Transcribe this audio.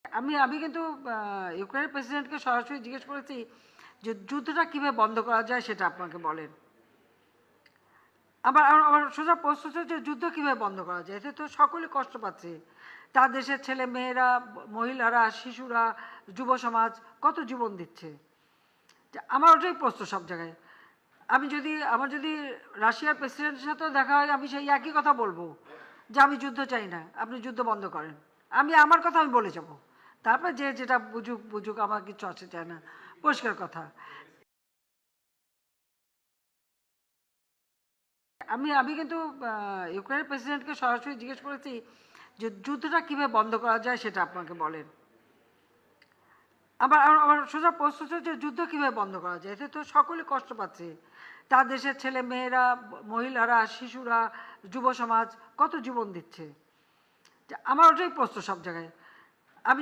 আমি আমি কিন্তু ইউক্রেনের প্রেসিডেন্টকে সরাসরি জিজ্ঞেস করেছি যে যুদ্ধটা কীভাবে বন্ধ করা যায় সেটা আপনাকে বলেন। আবার আমার সোজা প্রশ্ন হচ্ছে যে যুদ্ধ কীভাবে বন্ধ করা যায়? এতে তো সকলে কষ্ট পাচ্ছে। তার দেশের ছেলে মেয়েরা, মহিলারা, শিশুরা, যুব সমাজ কত জীবন দিচ্ছে। আমার ওটাই প্রশ্ন সব জায়গায়। আমার যদি রাশিয়ার প্রেসিডেন্টের সাথেও দেখা হয়, আমি সেই একই কথা বলবো যে আমি যুদ্ধ চাই না, আপনি যুদ্ধ বন্ধ করেন। আমার কথা আমি বলে যাব। তারপর যে যেটা বুঝুক বুঝুক, আমার কিছু আসে চায় না, পরিষ্কার কথা। আমি কিন্তু ইউক্রেনের প্রেসিডেন্টকে সরাসরি জিজ্ঞেস করেছি যে যুদ্ধটা কীভাবে বন্ধ করা যায় সেটা আপনাকে বলেন। আমার সোজা প্রশ্ন হচ্ছে যে যুদ্ধ কীভাবে বন্ধ করা যায়? এতে তো সকলে কষ্ট পাচ্ছে। তার দেশের ছেলে মেয়েরা, মহিলারা, শিশুরা, যুব সমাজ কত জীবন দিচ্ছে। আমার ওটাই প্রশ্ন সব জায়গায়। আমি